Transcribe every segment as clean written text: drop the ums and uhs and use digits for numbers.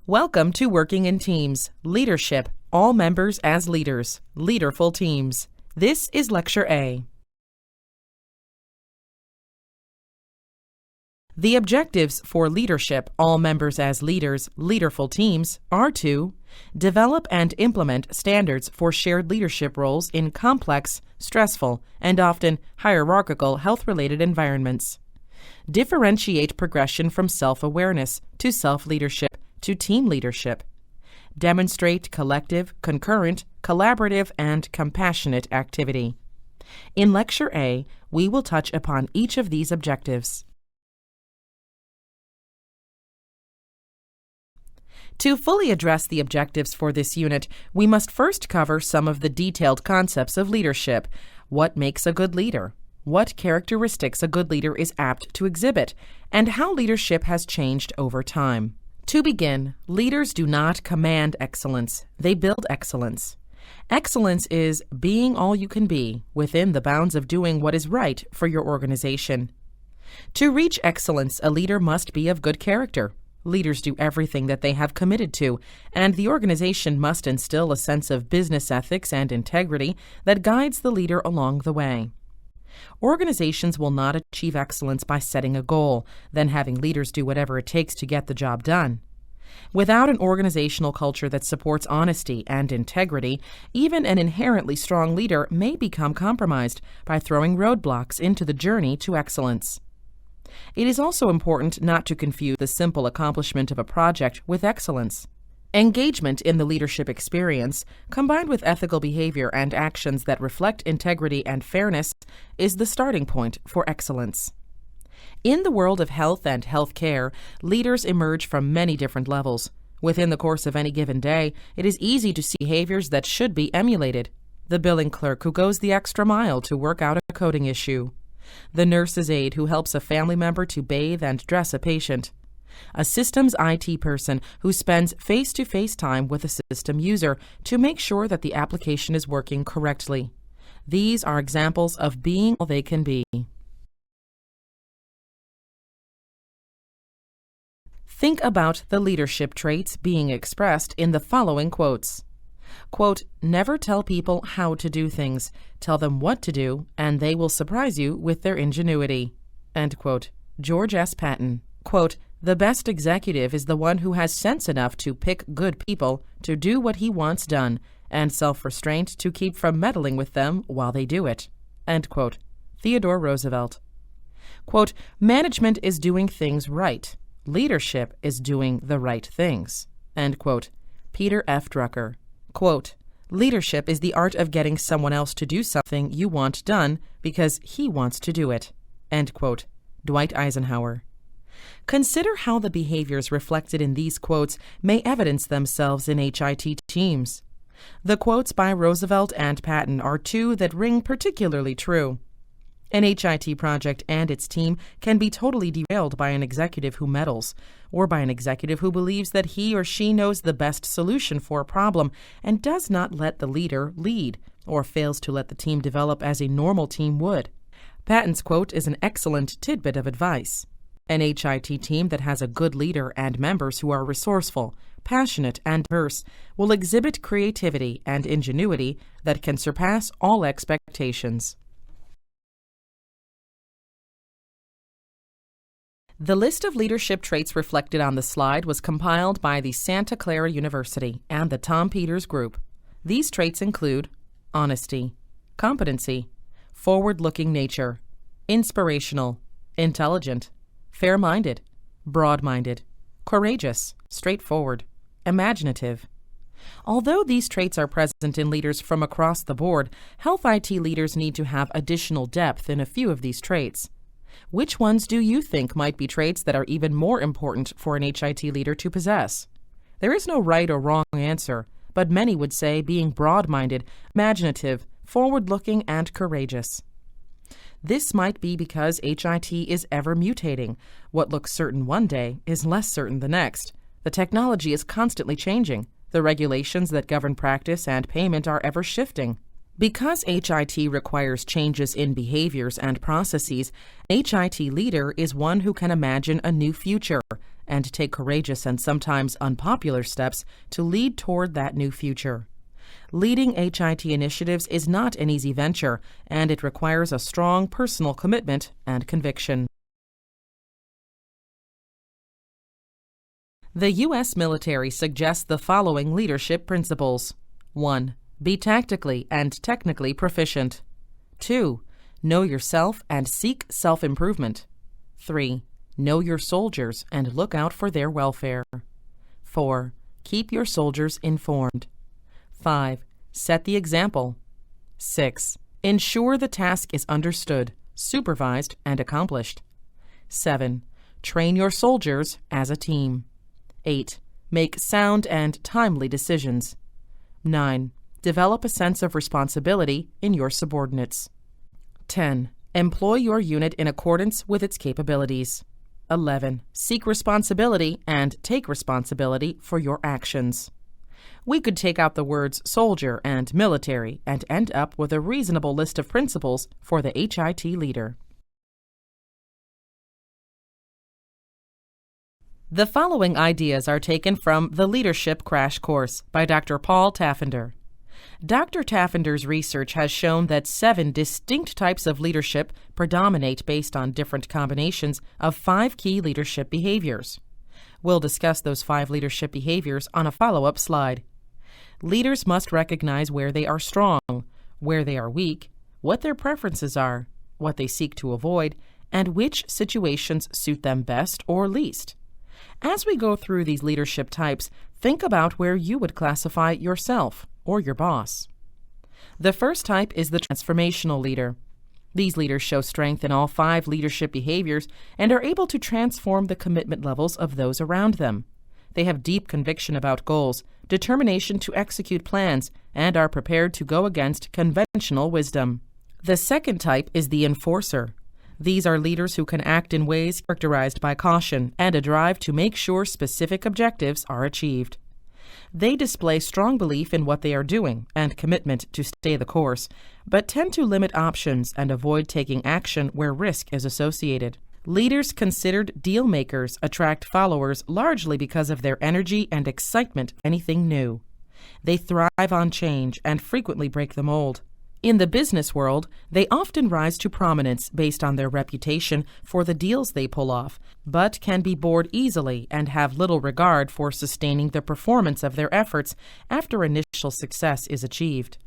Welcome to Working in Teams, Leadership, All Members as Leaders, Leaderful Teams. This is Lecture A. The objectives for Leadership, All Members as Leaders, Leaderful Teams are to develop and implement standards for shared leadership roles in complex, stressful, and often hierarchical health-related environments. Differentiate progression from self-awareness to self-leadership to team leadership. Demonstrate collective, concurrent, collaborative, and compassionate activity. In Lecture A, we will touch upon each of these objectives. To fully address the objectives for this unit, we must first cover some of the detailed concepts of leadership. What makes a good leader? What characteristics a good leader is apt to exhibit? And how leadership has changed over time. To begin, leaders do not command excellence, they build excellence. Excellence is being all you can be within the bounds of doing what is right for your organization. To reach excellence, a leader must be of good character. Leaders do everything that they have committed to, and the organization must instill a sense of business ethics and integrity that guides the leader along the way. Organizations will not achieve excellence by setting a goal, then having leaders do whatever it takes to get the job done. Without an organizational culture that supports honesty and integrity, even an inherently strong leader may become compromised by throwing roadblocks into the journey to excellence. It is also important not to confuse the simple accomplishment of a project with excellence. Engagement in the leadership experience, combined with ethical behavior and actions that reflect integrity and fairness, is the starting point for excellence. In the world of health and healthcare, leaders emerge from many different levels. Within the course of any given day, it is easy to see behaviors that should be emulated. The billing clerk who goes the extra mile to work out a coding issue. The nurse's aide who helps a family member to bathe and dress a patient. A systems IT person who spends face-to-face time with a system user to make sure that the application is working correctly. These are examples of being all they can be. Think about the leadership traits being expressed in the following quotes. Quote, "Never tell people how to do things. Tell them what to do, and they will surprise you with their ingenuity." End quote. George S. Patton. Quote, "The best executive is the one who has sense enough to pick good people to do what he wants done, and self-restraint to keep from meddling with them while they do it." End quote. Theodore Roosevelt. Quote, "Management is doing things right. Leadership is doing the right things." End quote. Peter F. Drucker. Quote, "Leadership is the art of getting someone else to do something you want done because he wants to do it." End quote. Dwight Eisenhower. Consider how the behaviors reflected in these quotes may evidence themselves in HIT teams. The quotes by Roosevelt and Patton are two that ring particularly true. An HIT project and its team can be totally derailed by an executive who meddles, or by an executive who believes that he or she knows the best solution for a problem and does not let the leader lead, or fails to let the team develop as a normal team would. Patton's quote is an excellent tidbit of advice. An HIT team that has a good leader and members who are resourceful, passionate, and diverse will exhibit creativity and ingenuity that can surpass all expectations. The list of leadership traits reflected on the slide was compiled by the Santa Clara University and the Tom Peters Group. These traits include honesty, competency, forward-looking nature, inspirational, intelligent, fair-minded, broad-minded, courageous, straightforward, imaginative. Although these traits are present in leaders from across the board, health IT leaders need to have additional depth in a few of these traits. Which ones do you think might be traits that are even more important for an HIT leader to possess? There is no right or wrong answer, but many would say being broad-minded, imaginative, forward-looking, and courageous. This might be because HIT is ever mutating. What looks certain one day is less certain the next. The technology is constantly changing. The regulations that govern practice and payment are ever shifting. Because HIT requires changes in behaviors and processes, an HIT leader is one who can imagine a new future, and take courageous and sometimes unpopular steps to lead toward that new future. Leading HIT initiatives is not an easy venture, and it requires a strong personal commitment and conviction. The U.S. military suggests the following leadership principles. 1. Be tactically and technically proficient. 2. Know yourself and seek self-improvement. 3. Know your soldiers and look out for their welfare. 4. Keep your soldiers informed. 5. Set the example. 6. Ensure the task is understood, supervised, and accomplished. 7. Train your soldiers as a team. 8. Make sound and timely decisions. 9. Develop a sense of responsibility in your subordinates. 10. Employ your unit in accordance with its capabilities. 11. Seek responsibility and take responsibility for your actions. We could take out the words soldier and military and end up with a reasonable list of principles for the HIT leader. The following ideas are taken from the Leadership Crash Course by Dr. Paul Taffender. Dr. Taffender's research has shown that 7 distinct types of leadership predominate based on different combinations of 5 key leadership behaviors. We'll discuss those 5 leadership behaviors on a follow-up slide. Leaders must recognize where they are strong, where they are weak, what their preferences are, what they seek to avoid, and which situations suit them best or least. As we go through these leadership types, think about where you would classify yourself or your boss. The first type is the transformational leader. These leaders show strength in all 5 leadership behaviors and are able to transform the commitment levels of those around them. They have deep conviction about goals, determination to execute plans, and are prepared to go against conventional wisdom. The second type is the enforcer. These are leaders who can act in ways characterized by caution and a drive to make sure specific objectives are achieved. They display strong belief in what they are doing and commitment to stay the course, but tend to limit options and avoid taking action where risk is associated. Leaders considered deal makers attract followers largely because of their energy and excitement for anything new. They thrive on change and frequently break the mold. In the business world, they often rise to prominence based on their reputation for the deals they pull off, but can be bored easily and have little regard for sustaining the performance of their efforts after initial success is achieved.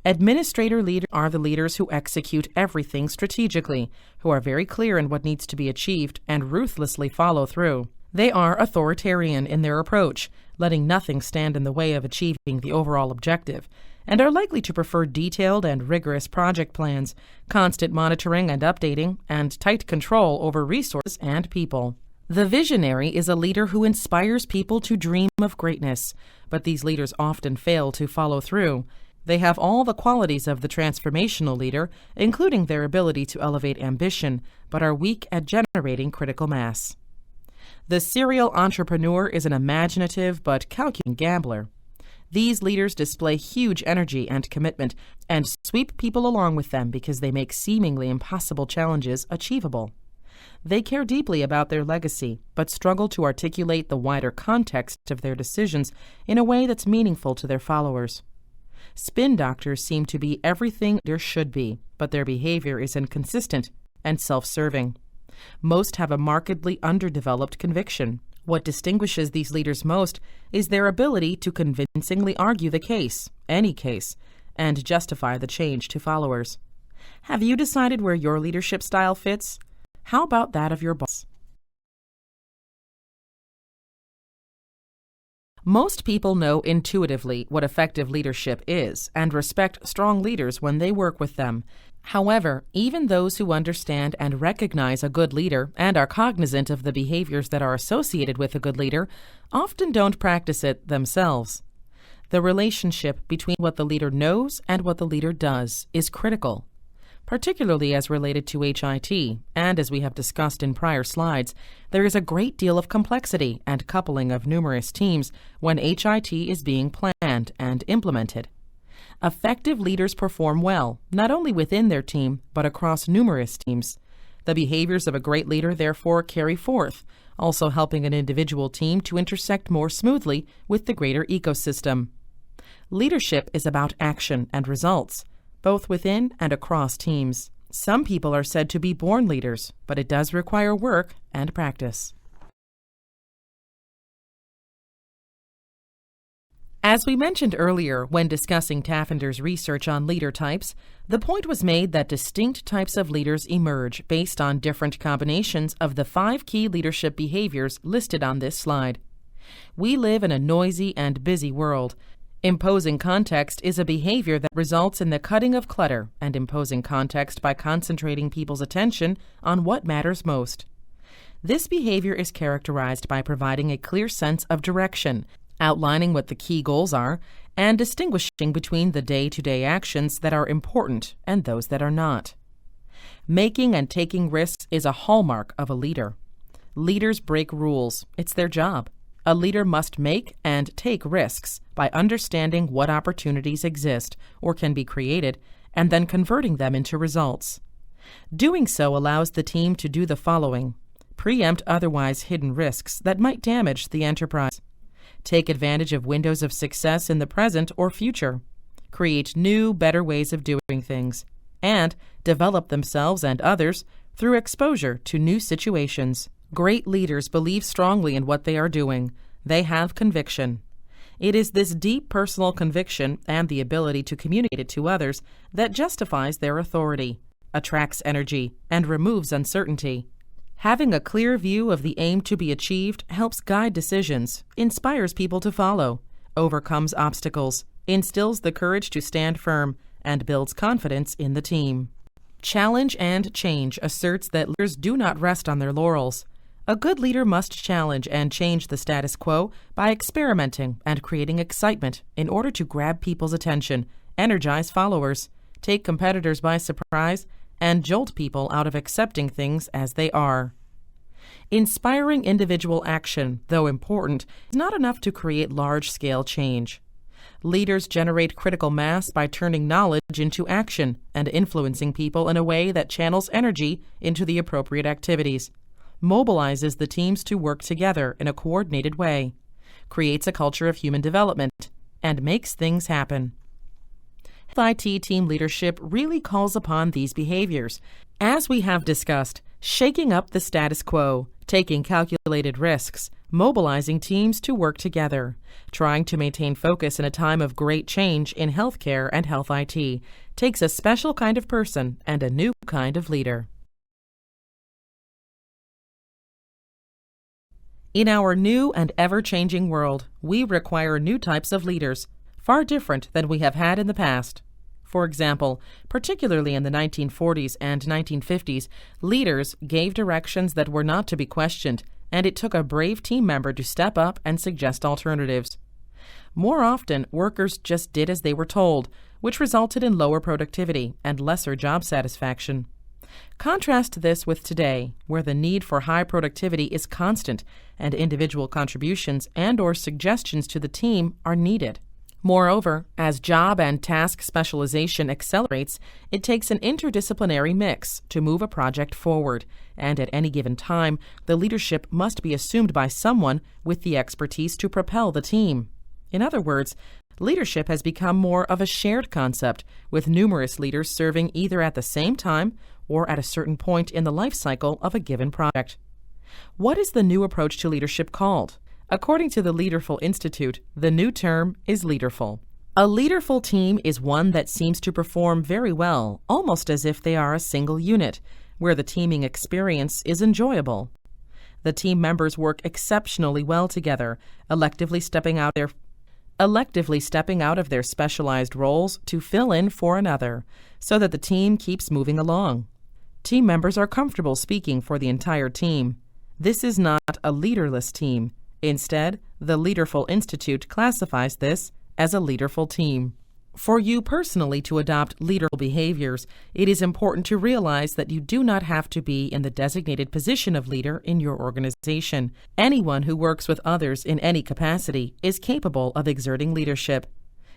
Administrator leaders are the leaders who execute everything strategically, who are very clear in what needs to be achieved and ruthlessly follow through. They are authoritarian in their approach, letting nothing stand in the way of achieving the overall objective, and are likely to prefer detailed and rigorous project plans, constant monitoring and updating, and tight control over resources and people. The visionary is a leader who inspires people to dream of greatness, but these leaders often fail to follow through. They have all the qualities of the transformational leader, including their ability to elevate ambition, but are weak at generating critical mass. The serial entrepreneur is an imaginative but calculating gambler. These leaders display huge energy and commitment and sweep people along with them because they make seemingly impossible challenges achievable. They care deeply about their legacy, but struggle to articulate the wider context of their decisions in a way that's meaningful to their followers. Spin doctors seem to be everything there should be, but their behavior is inconsistent and self-serving. Most have a markedly underdeveloped conviction. What distinguishes these leaders most is their ability to convincingly argue the case, any case, and justify the change to followers. Have you decided where your leadership style fits? How about that of your boss? Most people know intuitively what effective leadership is and respect strong leaders when they work with them. However, even those who understand and recognize a good leader and are cognizant of the behaviors that are associated with a good leader often don't practice it themselves. The relationship between what the leader knows and what the leader does is critical, particularly as related to HIT, and as we have discussed in prior slides, there is a great deal of complexity and coupling of numerous teams when HIT is being planned and implemented. Effective leaders perform well, not only within their team, but across numerous teams. The behaviors of a great leader therefore carry forth, also helping an individual team to intersect more smoothly with the greater ecosystem. Leadership is about action and results, both within and across teams. Some people are said to be born leaders, but it does require work and practice. As we mentioned earlier when discussing Taffender's research on leader types, the point was made that distinct types of leaders emerge based on different combinations of the 5 key leadership behaviors listed on this slide. We live in a noisy and busy world. Imposing context is a behavior that results in the cutting of clutter and imposing context by concentrating people's attention on what matters most. This behavior is characterized by providing a clear sense of direction, outlining what the key goals are, and distinguishing between the day-to-day actions that are important and those that are not. Making and taking risks is a hallmark of a leader. Leaders break rules. It's their job. A leader must make and take risks by understanding what opportunities exist or can be created and then converting them into results. Doing so allows the team to do the following: preempt otherwise hidden risks that might damage the enterprise, take advantage of windows of success in the present or future, create new, better ways of doing things, and develop themselves and others through exposure to new situations. Great leaders believe strongly in what they are doing. They have conviction. It is this deep personal conviction and the ability to communicate it to others that justifies their authority, attracts energy, and removes uncertainty. Having a clear view of the aim to be achieved helps guide decisions, inspires people to follow, overcomes obstacles, instills the courage to stand firm, and builds confidence in the team. Challenge and change asserts that leaders do not rest on their laurels. A good leader must challenge and change the status quo by experimenting and creating excitement in order to grab people's attention, energize followers, take competitors by surprise, and jolt people out of accepting things as they are. Inspiring individual action, though important, is not enough to create large-scale change. Leaders generate critical mass by turning knowledge into action and influencing people in a way that channels energy into the appropriate activities, mobilizes the teams to work together in a coordinated way, creates a culture of human development, and makes things happen. IT team leadership really calls upon these behaviors. As we have discussed, shaking up the status quo, taking calculated risks, mobilizing teams to work together, trying to maintain focus in a time of great change in healthcare and health IT, takes a special kind of person and a new kind of leader. In our new and ever-changing world, we require new types of leaders, far different than we have had in the past. For example, particularly in the 1940s and 1950s, leaders gave directions that were not to be questioned, and it took a brave team member to step up and suggest alternatives. More often, workers just did as they were told, which resulted in lower productivity and lesser job satisfaction. Contrast this with today, where the need for high productivity is constant and individual contributions and/or suggestions to the team are needed. Moreover, as job and task specialization accelerates, it takes an interdisciplinary mix to move a project forward, and at any given time, the leadership must be assumed by someone with the expertise to propel the team. In other words, leadership has become more of a shared concept, with numerous leaders serving either at the same time or at a certain point in the life cycle of a given project. What is the new approach to leadership called? According to the Leaderful Institute, the new term is leaderful. A leaderful team is one that seems to perform very well, almost as if they are a single unit, where the teaming experience is enjoyable. The team members work exceptionally well together, electively stepping out of their specialized roles to fill in for another, so that the team keeps moving along. Team members are comfortable speaking for the entire team. This is not a leaderless team. Instead, the Leaderful Institute classifies this as a leaderful team. For you personally to adopt leaderful behaviors, it is important to realize that you do not have to be in the designated position of leader in your organization. Anyone who works with others in any capacity is capable of exerting leadership.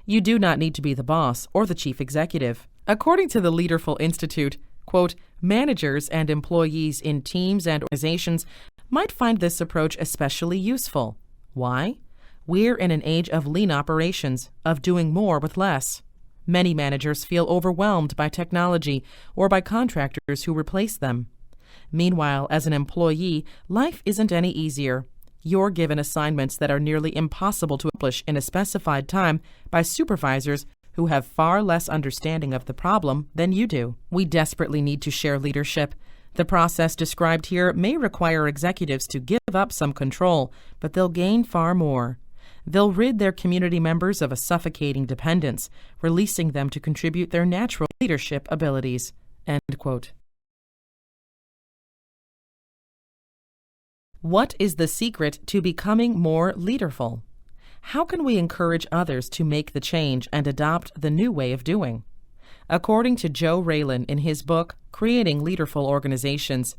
You do not need to be the boss or the chief executive. According to the Leaderful Institute, Quote, managers and employees in teams and organizations might find this approach especially useful. Why? We're in an age of lean operations, of doing more with less. Many managers feel overwhelmed by technology or by contractors who replace them. Meanwhile, as an employee, life isn't any easier. You're given assignments that are nearly impossible to accomplish in a specified time by supervisors who have far less understanding of the problem than you do. We desperately need to share leadership. The process described here may require executives to give up some control, but they'll gain far more. They'll rid their community members of a suffocating dependence, releasing them to contribute their natural leadership abilities. End quote. What is the secret to becoming more leaderful? How can we encourage others to make the change and adopt the new way of doing? According to Joe Raylan in his book, Creating Leaderful Organizations,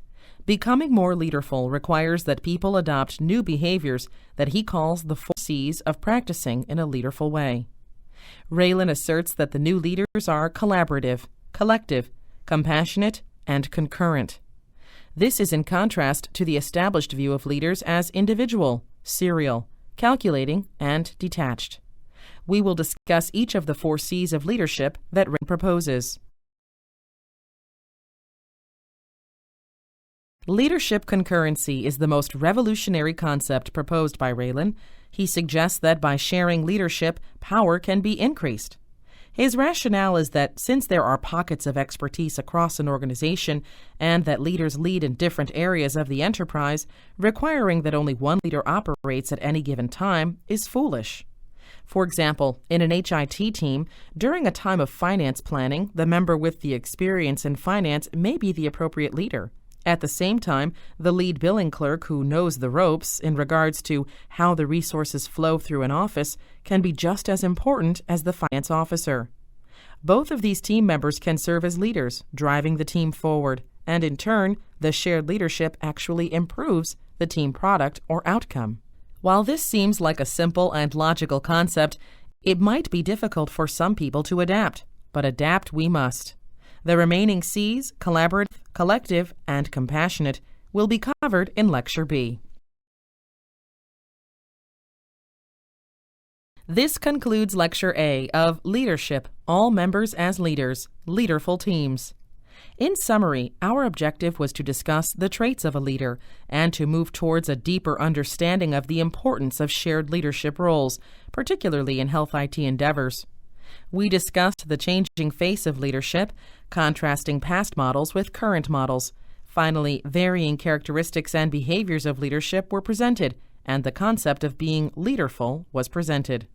becoming more leaderful requires that people adopt new behaviors that he calls the 4 C's of practicing in a leaderful way. Raylan asserts that the new leaders are collaborative, collective, compassionate, and concurrent. This is in contrast to the established view of leaders as individual, serial, calculating, and detached. We will discuss each of the 4 C's of leadership that Raylan proposes. Leadership concurrency is the most revolutionary concept proposed by Raylan. He suggests that by sharing leadership, power can be increased. His rationale is that since there are pockets of expertise across an organization and that leaders lead in different areas of the enterprise, requiring that only one leader operates at any given time is foolish. For example, in an HIT team, during a time of finance planning, the member with the experience in finance may be the appropriate leader. At the same time, the lead billing clerk who knows the ropes in regards to how the resources flow through an office can be just as important as the finance officer. Both of these team members can serve as leaders, driving the team forward, and in turn, the shared leadership actually improves the team product or outcome. While this seems like a simple and logical concept, it might be difficult for some people to adapt, but adapt we must. The remaining C's, collaborative, collective, and compassionate, will be covered in Lecture B. This concludes Lecture A of Leadership, All Members as Leaders, Leaderful Teams. In summary, our objective was to discuss the traits of a leader and to move towards a deeper understanding of the importance of shared leadership roles, particularly in health IT endeavors. We discussed the changing face of leadership, contrasting past models with current models. Finally, varying characteristics and behaviors of leadership were presented, and the concept of being leaderful was presented.